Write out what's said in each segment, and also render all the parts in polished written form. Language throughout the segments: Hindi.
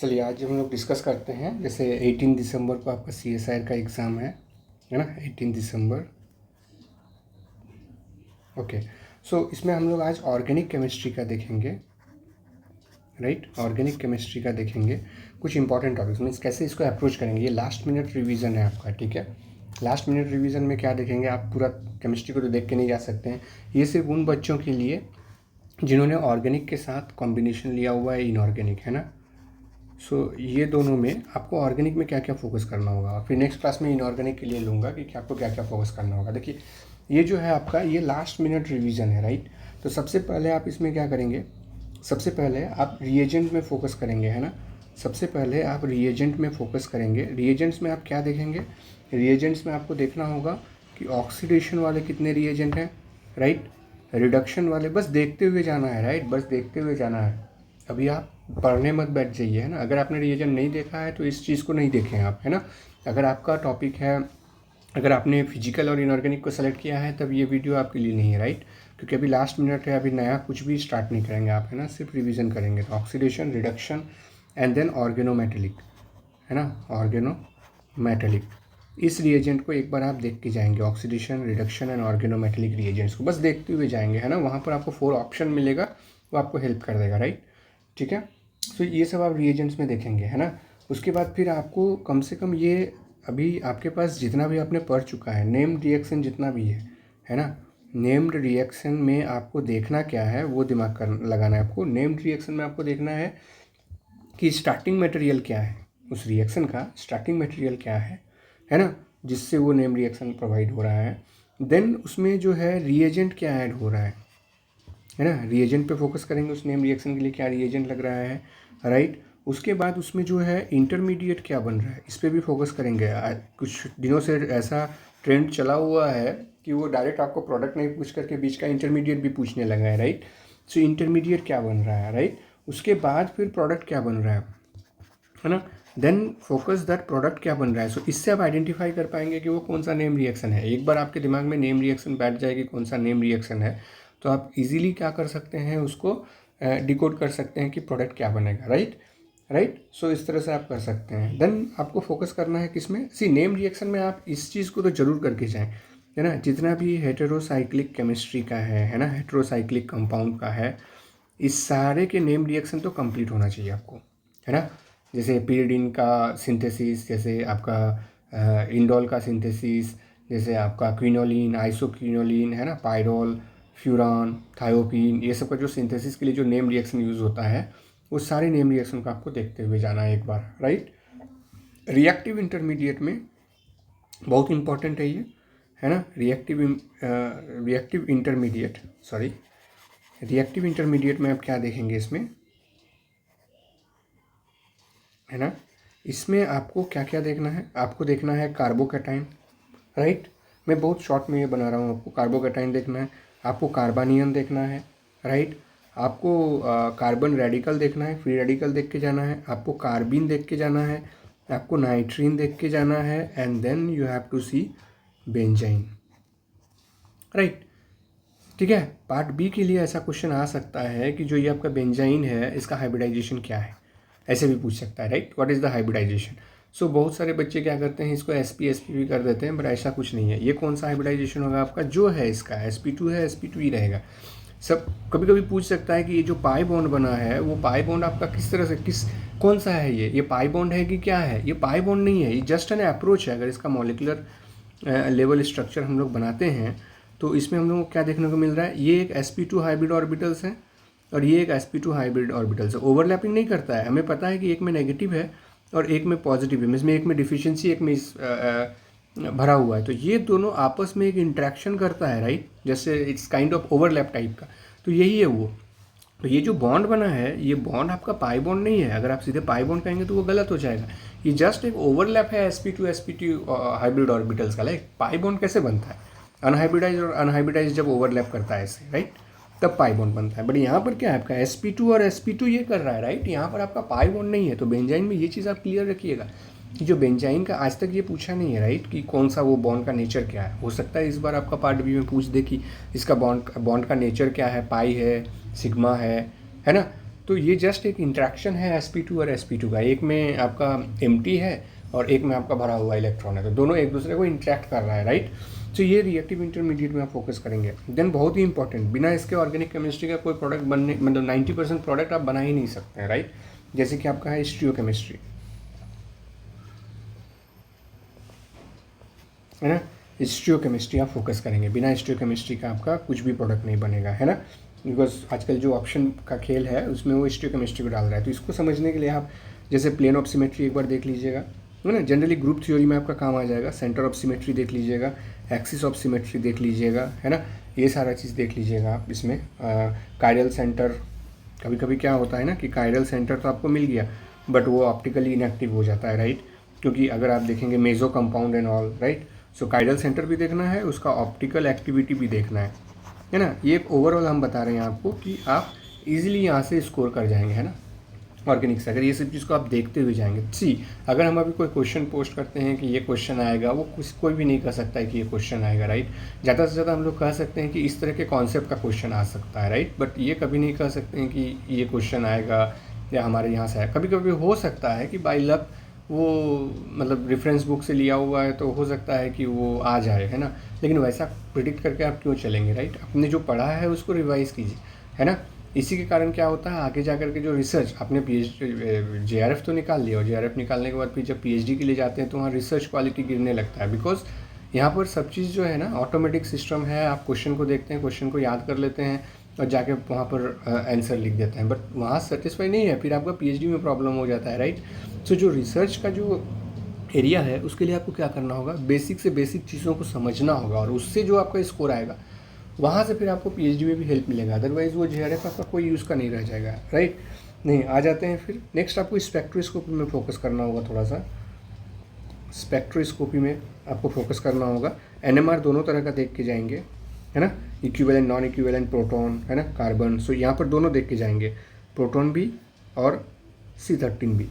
चलिए आज हम लोग डिस्कस करते हैं। जैसे 18 दिसंबर को आपका CSIR का एग्ज़ाम है ना, 18 दिसंबर। ओके, सो इसमें हम लोग आज ऑर्गेनिक केमिस्ट्री का देखेंगे, राइट। ऑर्गेनिक केमिस्ट्री का देखेंगे कुछ इंपॉर्टेंट टॉपिक्स, मीन्स कैसे इसको अप्रोच करेंगे। ये लास्ट मिनट रिवीजन है आपका, ठीक है। लास्ट मिनट रिवीजन में क्या देखेंगे, आप पूरा केमिस्ट्री को तो देख के नहीं जा सकते हैं। ये सिर्फ उन बच्चों के लिए जिन्होंने ऑर्गेनिक के साथ कॉम्बिनेशन लिया हुआ है इनऑर्गेनिक, है ना। सो ये दोनों में आपको ऑर्गेनिक में क्या क्या फोकस करना होगा, फिर नेक्स्ट क्लास में इनऑर्गेनिक के लिए लूँगा कि आपको क्या क्या फोकस करना होगा। देखिए ये जो है आपका ये लास्ट मिनट रिवीजन है, राइट। तो सबसे पहले आप इसमें क्या करेंगे, सबसे पहले आप रिएजेंट में फोकस करेंगे, है ना। सबसे पहले आप रिएजेंट में फोकस करेंगे। रिएजेंट्स में आप क्या देखेंगे, रिएजेंट्स में आपको देखना होगा कि ऑक्सीडेशन वाले कितने रिएजेंट हैं, राइट। रिडक्शन वाले, बस देखते हुए जाना है, राइट, बस देखते हुए जाना है। अभी आप पढ़ने मत बैठ जाइए, है ना। अगर आपने रिएजेंट नहीं देखा है तो इस चीज़ को नहीं देखें आप, है ना। अगर आपका टॉपिक है, अगर आपने फिजिकल और इनऑर्गेनिक को सेलेक्ट किया है तब ये वीडियो आपके लिए नहीं है, राइट। क्योंकि अभी लास्ट मिनट है, अभी नया कुछ भी स्टार्ट नहीं करेंगे आप, है ना, सिर्फ रिवीजन करेंगे। तो oxidation, reduction and then organometallic, है ना, ऑर्गेनोमेटेलिक। इस रिएजेंट को एक बार आप देख के जाएंगे, oxidation, reduction and organometallic reagents को बस देखते हुए जाएंगे, है ना। वहाँ पर आपको 4 ऑप्शन मिलेगा, वो आपको हेल्प कर देगा, राइट, ठीक है। सो ये सब आप रिएजेंट्स में देखेंगे, है ना। उसके बाद फिर आपको कम से कम ये अभी आपके पास जितना भी आपने पढ़ चुका है, नेम्ड रिएक्शन जितना भी है ना, नेम्ड रिएक्शन में आपको देखना क्या है वो दिमाग कर लगाना है आपको। नेम्ड रिएक्शन में आपको देखना है कि स्टार्टिंग मटेरियल क्या है, उस रिएक्शन का स्टार्टिंग मटेरियल क्या है ना, जिससे वो नेम रिएक्शन प्रोवाइड हो रहा है। देन उसमें जो है रिएजेंट क्या ऐड हो रहा है ना, रिएजेंट पे फोकस करेंगे, उस नेम रिएक्शन के लिए क्या रिएजेंट लग रहा है, राइट। उसके बाद उसमें जो है इंटरमीडिएट क्या बन रहा है, इस पर भी फोकस करेंगे। कुछ दिनों से ऐसा ट्रेंड चला हुआ है कि वो डायरेक्ट आपको प्रोडक्ट नहीं पूछ करके बीच का इंटरमीडिएट भी पूछने लगा है, राइट। सो इंटरमीडिएट क्या बन रहा है, राइट। उसके बाद फिर प्रोडक्ट क्या बन रहा है ना। देन फोकस दैट प्रोडक्ट क्या बन रहा है। सो इससे आप आइडेंटिफाई कर पाएंगे कि वो कौन सा नेम रिएक्शन है। एक बार आपके दिमाग में नेम रिएक्शन बैठ जाएगी कौन सा नेम रिएक्शन है, तो आप इजीली क्या कर सकते हैं, उसको डिकोड कर सकते हैं कि प्रोडक्ट क्या बनेगा, राइट। सो इस तरह से आप कर सकते हैं। देन आपको फोकस करना है किसमें, सी नेम रिएक्शन में आप इस चीज़ को तो जरूर करके जाएं, है ना। जितना भी हेटेरोसाइक्लिक केमिस्ट्री का है ना, हेटेरोसाइक्लिक कंपाउंड का है, इस सारे के नेम रिएक्शन तो कंप्लीट होना चाहिए आपको, है ना। जैसे पीरिडिन का सिंथेसिस, जैसे आपका इंडोल का सिंथेसिस, जैसे आपका क्विनोलिन, आइसोक्विनोलिन, है ना, पायरोल, फ्यूरान, थायोपीन, ये सब का जो सिंथेसिस के लिए जो नेम रिएक्शन यूज़ होता है, वो सारे नेम रिएक्शन को आपको देखते हुए जाना है एक बार, राइट। रिएक्टिव इंटरमीडिएट में बहुत इंपॉर्टेंट है ये, है ना। Reactive intermediate, sorry, reactive intermediate में आप क्या देखेंगे इसमें, है ना। इसमें आपको क्या क्या देखना है, आपको देखना है कार्बोकैटाइन, राइट। मैं बहुत शॉर्ट में ये बना रहा हूँ, आपको कार्बोकैटाइन देखना है, आपको कार्बानियन देखना है, राइट। आपको कार्बन रेडिकल देखना है, फ्री रेडिकल देख के जाना है, आपको कार्बिन देख के जाना है, आपको नाइट्रीन देख के जाना है, and then you have to see benzene, right, ठीक है। पार्ट बी के लिए ऐसा क्वेश्चन आ सकता है कि जो ये आपका बेंजाइन है इसका हाइब्रिडाइजेशन क्या है, ऐसे भी पूछ सकता है, right. What is the hybridization. So बहुत सारे बच्चे क्या करते हैं, इसको sp भी कर देते हैं, बट ऐसा कुछ नहीं है। ये कौन सा हाइब्रिडाइजेशन होगा आपका, जो है इसका sp2 है, sp2 ही रहेगा। सब कभी कभी पूछ सकता है कि ये जो पाई बॉन्ड बना है वो पाई बॉन्ड आपका किस तरह से कौन सा है, ये पाई बॉन्ड है कि क्या है। ये पाई बॉन्ड नहीं है, ये जस्ट एन अप्रोच है। अगर इसका मॉलिकुलर लेवल स्ट्रक्चर हम लोग बनाते हैं तो इसमें हम लोग को क्या देखने को मिल रहा है, ये एक sp2 हाइब्रिड ऑर्बिटल्स है और ये एक sp2 हाइब्रिड ऑर्बिटल्स है। ओवरलैपिंग नहीं करता है, हमें पता है कि एक में नेगेटिव है और एक में पॉजिटिव है, इसमें एक में डिफिशिएंसी, एक में भरा हुआ है। तो ये दोनों आपस में एक इंट्रैक्शन करता है, राइट, जैसे it's kind of overlap type का। तो यही है वो। तो ये जो बॉन्ड बना है, ये बॉन्ड आपका पाई बॉन्ड नहीं है। अगर आप सीधे पाई बॉन्ड कहेंगे तो वो गलत हो जाएगा। ये जस्ट एक ओवरलैप है sp2 हाइब्रिड ऑर्बिटल्स का। लाइक पाई बॉन्ड कैसे बनता है, अनहाइब्रिडाइज और अनहाइब्रिडाइज जब ओवरलैप करता है ऐसे, राइट, तब पाई बॉन्ड बनता है। बट यहाँ पर क्या है, आपका sp2 और sp2 ये कर रहा है, राइट, यहाँ पर आपका पाई बॉन्ड नहीं है। तो बेंजाइन में ये चीज़ आप क्लियर रखिएगा कि जो बेंजाइन का आज तक ये पूछा नहीं है, राइट, कि कौन सा वो बॉन्ड का नेचर क्या है। हो सकता है इस बार आपका पार्ट बी में पूछ दे कि इसका बॉन्ड का नेचर क्या है, पाई है, सिग्मा है ना। तो ये जस्ट एक इंट्रैक्शन है sp2 और sp2 का। एक में आपका एम्प्टी है और एक में आपका भरा हुआ इलेक्ट्रॉन है, तो दोनों एक दूसरे को इंट्रैक्ट कर रहा है, राइट। तो ये रिएक्टिव इंटरमीडिएट में आप फोकस करेंगे। देन बहुत ही इंपॉर्टेंट, बिना इसके ऑर्गेनिक केमिस्ट्री का कोई प्रोडक्ट बनने, मतलब 90% प्रोडक्ट आप बना ही नहीं सकते हैं, राइट। जैसे कि आपका है स्टीरियोकेमिस्ट्री, है ना। स्टीरियोकेमिस्ट्री आप फोकस करेंगे, बिना स्टीरियोकेमिस्ट्री का आपका कुछ भी प्रोडक्ट नहीं बनेगा, है ना। बिकॉज आजकल जो ऑप्शन का खेल है उसमें वो स्टीरियोकेमिस्ट्री को डाल रहा है। तो इसको समझने के लिए आप जैसे प्लेन ऑफ सिमेट्री एक बार देख लीजिएगा, है ना। जनरली ग्रुप थ्योरी में आपका काम आ जाएगा। सेंटर ऑफ सिमेट्री देख लीजिएगा, एक्सिस ऑफ सिमेट्री देख लीजिएगा, है ना। ये सारा चीज़ देख लीजिएगा आप इसमें। कायरल सेंटर, कभी कभी क्या होता है ना कि कायरल सेंटर तो आपको मिल गया बट वो ऑप्टिकली इनएक्टिव हो जाता है, राइट। क्योंकि अगर आप देखेंगे meso compound and all, right. So chiral center भी देखना है, उसका ऑप्टिकल एक्टिविटी भी देखना है ना। ये एक ओवरऑल हम बता रहे हैं आपको कि आप इजीली यहाँ से स्कोर कर जाएंगे, है ना, ऑर्गेनिक से। अगर ये सब चीज़ को आप देखते हुए जाएंगे, सी अगर हम अभी कोई क्वेश्चन पोस्ट करते हैं कि ये क्वेश्चन आएगा, वो कोई भी नहीं कह सकता है कि ये क्वेश्चन आएगा, राइट। ज़्यादा से ज़्यादा हम लोग कह सकते हैं कि इस तरह के कॉन्सेप्ट का क्वेश्चन आ सकता है, राइट। बट ये कभी नहीं कह सकते हैं कि ये क्वेश्चन आएगा या हमारे यहाँ से आएगा। कभी कभी हो सकता है कि बाई लक वो मतलब रेफरेंस बुक से लिया हुआ है तो हो सकता है कि वो आ जाए, है ना। लेकिन वैसा प्रिडिक्ट करके आप क्यों चलेंगे, राइट। अपने जो पढ़ा है उसको रिवाइज़ कीजिए, है ना। इसी के कारण क्या होता है, आगे जा कर के जो रिसर्च आपने JRF तो निकाल लिया, और JRF निकालने के बाद फिर जब PhD के लिए जाते हैं तो वहाँ रिसर्च क्वालिटी गिरने लगता है। बिकॉज यहाँ पर सब चीज़ जो है ना ऑटोमेटिक सिस्टम है। आप क्वेश्चन को देखते हैं, क्वेश्चन को याद कर लेते हैं और जाके वहाँ पर आंसर लिख देते हैं, बट वहाँ सेटिस्फाई नहीं है, फिर आपका PhD में प्रॉब्लम हो जाता है, राइट। सो जो रिसर्च का जो एरिया है उसके लिए आपको क्या करना होगा, बेसिक से बेसिक चीज़ों को समझना होगा, और उससे जो आपका स्कोर आएगा वहाँ से फिर आपको PhD में भी हेल्प मिलेगा। अदरवाइज़ वो JRF आपका कोई यूज़ का नहीं रह जाएगा, राइट। नहीं, आ जाते हैं फिर नेक्स्ट, आपको स्पेक्ट्रोस्कोपी में फोकस करना होगा थोड़ा सा। स्पेक्ट्रोस्कोपी में आपको फोकस करना होगा। NMR दोनों तरह का देख के जाएंगे, है ना, इक्विवेलेंट नॉन इक्विवेलेंट प्रोटॉन, है ना, कार्बन। सो यहाँ पर दोनों देख के जाएंगे, प्रोटॉन भी और C13 भी,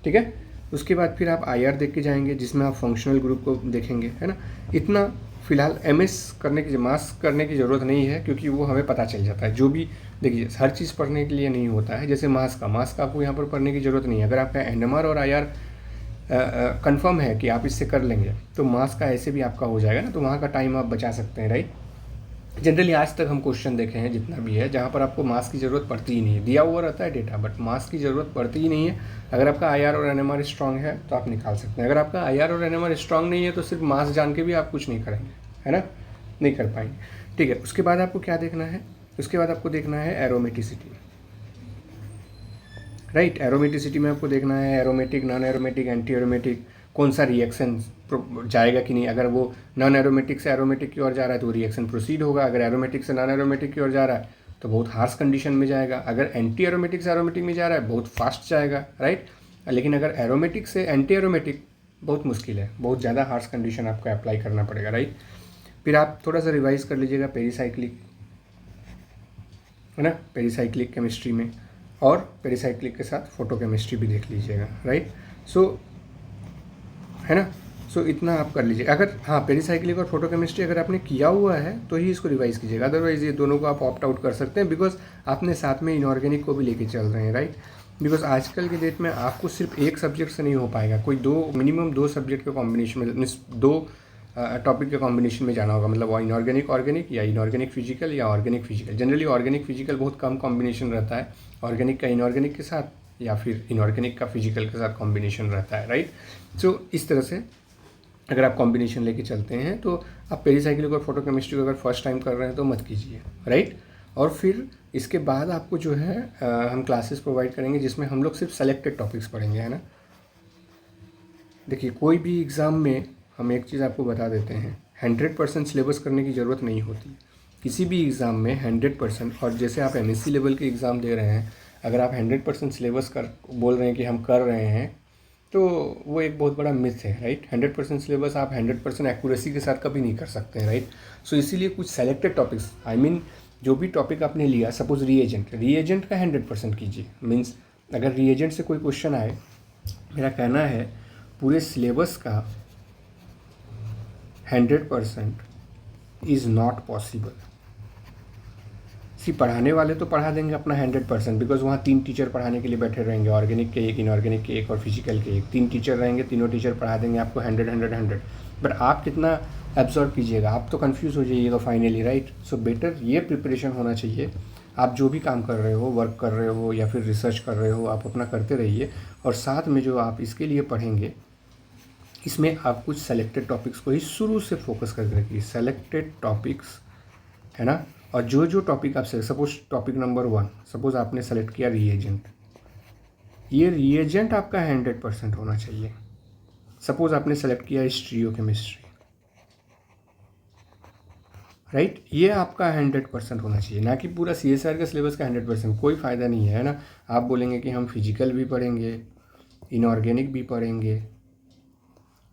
ठीक है। उसके बाद फिर आप IR देख के जाएंगे जिसमें आप फंक्शनल ग्रुप को देखेंगे, है ना। इतना फिलहाल MS करने की, मास करने की ज़रूरत नहीं है क्योंकि वो हमें पता चल जाता है। जो भी देखिए हर चीज़ पढ़ने के लिए नहीं होता है। जैसे मास का आपको यहाँ पर पढ़ने की ज़रूरत नहीं है। अगर आपका NMR और IR कंफर्म है कि आप इससे कर लेंगे तो मास का ऐसे भी आपका हो जाएगा ना, तो वहाँ का टाइम आप बचा सकते हैं, राइट। जनरली आज तक हम क्वेश्चन देखे हैं जितना भी है जहाँ पर आपको मास की ज़रूरत पड़ती ही नहीं है, दिया हुआ रहता है डेटा बट मास की ज़रूरत पड़ती ही नहीं है। अगर आपका IR और NMR स्ट्रांग है तो आप निकाल सकते हैं। अगर आपका IR और NMR स्ट्रांग नहीं है तो सिर्फ मास जान के भी आप कुछ नहीं करेंगे, है ना, नहीं कर पाएंगे, ठीक है। उसके बाद आपको क्या देखना है, उसके बाद आपको देखना है एरोमेटिसिटी, राइट। एरोमेटिसिटी में आपको देखना है aromatic, non aromatic, anti aromatic, कौन सा रिएक्शन जाएगा कि नहीं। अगर वो नॉन एरोमेटिक से एरोमेटिक की ओर जा रहा है तो रिएक्शन प्रोसीड होगा। अगर एरोमेटिक से नॉन एरोमेटिक की ओर जा रहा है तो बहुत हार्श कंडीशन में जाएगा। अगर एंटी एरोमेटिक से एरोमेटिक में जा रहा है बहुत फास्ट जाएगा, राइट। लेकिन अगर एरोमेटिक से एंटी एरोमेटिक बहुत मुश्किल है, बहुत ज़्यादा हार्श कंडीशन आपको अप्लाई करना पड़ेगा, राइट। फिर आप थोड़ा सा रिवाइज कर लीजिएगा पेरीसाइक्लिक, है ना, पेरीसाइक्लिक केमिस्ट्री में, और पेरीसाइक्लिक के साथ फोटोकेमिस्ट्री भी देख लीजिएगा, राइट। सो है ना, सो इतना आप कर लीजिए। अगर हाँ पेरीसाइक्लिक और फोटोकेमिस्ट्री अगर आपने किया हुआ है तो ही इसको रिवाइज कीजिएगा, अदरवाइज ये दोनों को आप ऑप्ट आउट कर सकते हैं बिकॉज आपने साथ में इनऑर्गेनिक को भी लेके चल रहे हैं, राइट। बिकॉज आजकल के डेट में आपको सिर्फ एक सब्जेक्ट से नहीं हो पाएगा, कोई मिनिमम दो सब्जेक्ट के कॉम्बिनेशन में, मीन्स दो टॉपिक के कॉम्बिनेशन में जाना होगा। मतलब इनऑर्गेनिक ऑर्गेनिक या इनऑर्गेनिक फिजिकल या organic physical. Generally organic physical बहुत कम कॉम्बिनेशन रहता है, ऑर्गेनिक का इनऑर्गेनिक के साथ या फिर इनऑर्गेनिक का फिजिकल के साथ कॉम्बिनेशन रहता है, राइट। सो इस तरह से अगर आप कॉम्बिनेशन लेके चलते हैं तो आप पेरीसाइक्लिक और फोटोकेमिस्ट्री को अगर फर्स्ट टाइम कर रहे हैं तो मत कीजिए, राइट। और फिर इसके बाद आपको जो है हम क्लासेस प्रोवाइड करेंगे जिसमें हम लोग सिर्फ सेलेक्टेड टॉपिक्स पढ़ेंगे, है ना। देखिए कोई भी एग्ज़ाम में हम एक चीज़ आपको बता देते हैं, 100% सिलेबस करने की ज़रूरत नहीं होती किसी भी एग्ज़ाम में 100%। और जैसे आप MSc लेवल के एग्ज़ाम दे रहे हैं, अगर आप 100% सिलेबस कर बोल रहे हैं कि हम कर रहे हैं तो वो एक बहुत बड़ा मिथ है, राइट। 100% सिलेबस आप 100% एक्यूरेसी के साथ कभी नहीं कर सकते हैं, राइट। सो इसीलिए कुछ सेलेक्टेड टॉपिक्स, आई मीन जो भी टॉपिक आपने लिया, सपोज रीएजेंट का 100% कीजिए। मीन्स अगर रीएजेंट से कोई क्वेश्चन आए, मेरा कहना है पूरे सिलेबस का 100% इज़ नॉट पॉसिबल। सी पढ़ाने वाले तो पढ़ा देंगे अपना 100%, बिकॉज वहाँ 3 टीचर पढ़ाने के लिए बैठे रहेंगे, ऑर्गेनिक के 1, इनऑर्गेनिक के 1 और फिजिकल के 1, 3 टीचर रहेंगे, तीनों टीचर पढ़ा देंगे आपको 100। बट आप कितना एब्जॉर्ब कीजिएगा, आप तो कंफ्यूज हो जाइएगा फाइनली, राइट। सो बेटर ये प्रिपरेशन होना चाहिए। आप जो भी काम कर रहे हो, वर्क कर रहे हो या फिर रिसर्च कर रहे हो, आप अपना करते रहिए, और साथ में जो आप इसके लिए पढ़ेंगे इसमें आप कुछ सेलेक्टेड टॉपिक्स को ही शुरू से फोकस करके रखिए, सेलेक्टेड टॉपिक्स, है ना। और जो जो टॉपिक आप सपोज टॉपिक नंबर 1, सपोज आपने सेलेक्ट किया रिएजेंट, ये रिएजेंट आपका 100% होना चाहिए। सपोज आपने सेलेक्ट किया स्टीरियोकेमिस्ट्री, राइट, ये आपका 100% होना चाहिए, ना कि पूरा CSR का सिलेबस का 100%। कोई फ़ायदा नहीं है ना। आप बोलेंगे कि हम फिजिकल भी पढ़ेंगे, इनऑर्गेनिक भी पढ़ेंगे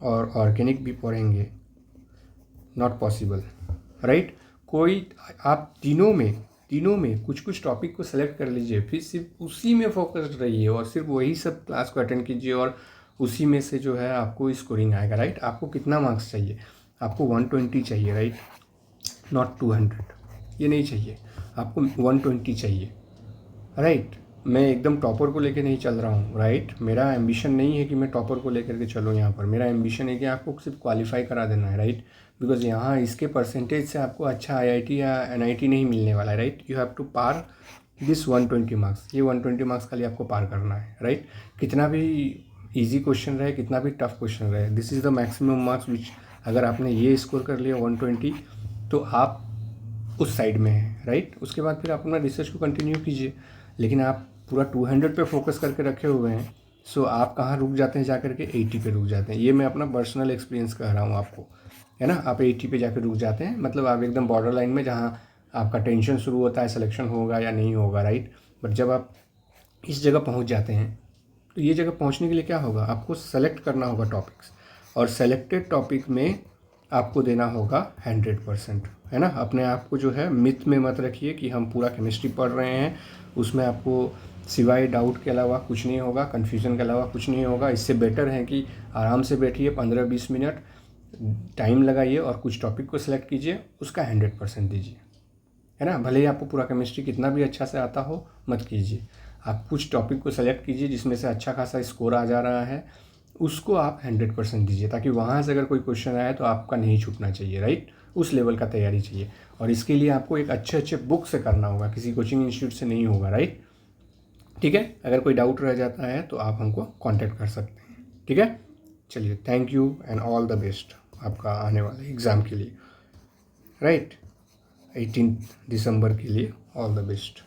और ऑर्गेनिक भी पढ़ेंगे, नॉट पॉसिबल, राइट। कोई आप तीनों में कुछ कुछ टॉपिक को सेलेक्ट कर लीजिए, फिर सिर्फ उसी में फोकस्ड रहिए और सिर्फ वही सब क्लास को अटेंड कीजिए, और उसी में से जो है आपको स्कोरिंग आएगा, राइट। आपको कितना मार्क्स चाहिए? आपको 120 चाहिए, राइट, नॉट 200। ये नहीं चाहिए, आपको 120 चाहिए, राइट। मैं एकदम टॉपर को लेकर नहीं चल रहा हूँ, राइट। मेरा एम्बिशन नहीं है कि मैं टॉपर को लेकर के चलूँ यहाँ पर। मेरा एम्बिशन है कि आपको सिर्फ क्वालिफाई करा देना है, राइट। बिकॉज यहाँ इसके परसेंटेज से आपको अच्छा IIT या NIT नहीं मिलने वाला है, राइट। यू हैव टू पार दिस 120 मार्क्स। ये 120 मार्क्स खाली आपको पार करना है, राइट। कितना भी ईजी क्वेश्चन रहे, कितना भी टफ क्वेश्चन रहे, this is the maximum marks विच, अगर आपने ये स्कोर कर लिया 120, तो आप उस साइड में है, राइट। उसके बाद फिर आप अपना रिसर्च को कंटिन्यू कीजिए। लेकिन आप पूरा 200 पे फोकस करके रखे हुए हैं, सो आप कहाँ रुक जाते हैं, जाकर के 80 पे रुक जाते हैं। ये मैं अपना पर्सनल एक्सपीरियंस कह रहा हूँ आपको, है ना। आप 80 पे जाकर रुक जाते हैं, मतलब आप एकदम बॉर्डर लाइन में, जहाँ आपका टेंशन शुरू होता है सिलेक्शन होगा या नहीं होगा, राइट। बट जब आप इस जगह पहुँच जाते हैं, तो ये जगह पहुँचने के लिए क्या होगा, आपको सेलेक्ट करना होगा टॉपिक्स, और सेलेक्टेड टॉपिक में आपको देना होगा 100%, है ना। अपने आप को जो है मिथ में मत रखिए कि हम पूरा केमिस्ट्री पढ़ रहे हैं, उसमें आपको सिवाय डाउट के अलावा कुछ नहीं होगा, कन्फ्यूज़न के अलावा कुछ नहीं होगा। इससे बेटर है कि आराम से बैठिए, 15-20 मिनट टाइम लगाइए और कुछ टॉपिक को सिलेक्ट कीजिए, उसका 100% दीजिए, है ना। भले ही आपको पूरा केमिस्ट्री कितना भी अच्छा से आता हो, मत कीजिए। आप कुछ टॉपिक को सेलेक्ट कीजिए जिसमें से अच्छा खासा स्कोर आ जा रहा है, उसको आप 100% दीजिए, ताकि वहाँ से अगर कोई क्वेश्चन आए तो आपका नहीं छूटना चाहिए, राइट। उस लेवल का तैयारी चाहिए, और इसके लिए आपको एक अच्छे बुक से करना होगा, किसी कोचिंग इंस्टीट्यूट से नहीं होगा, राइट। ठीक है, अगर कोई डाउट रह जाता है तो आप हमको कांटेक्ट कर सकते हैं, ठीक है। चलिए, thank you and all the best आपका आने वाले एग्ज़ाम के लिए, राइट। 18 दिसंबर के लिए ऑल द बेस्ट।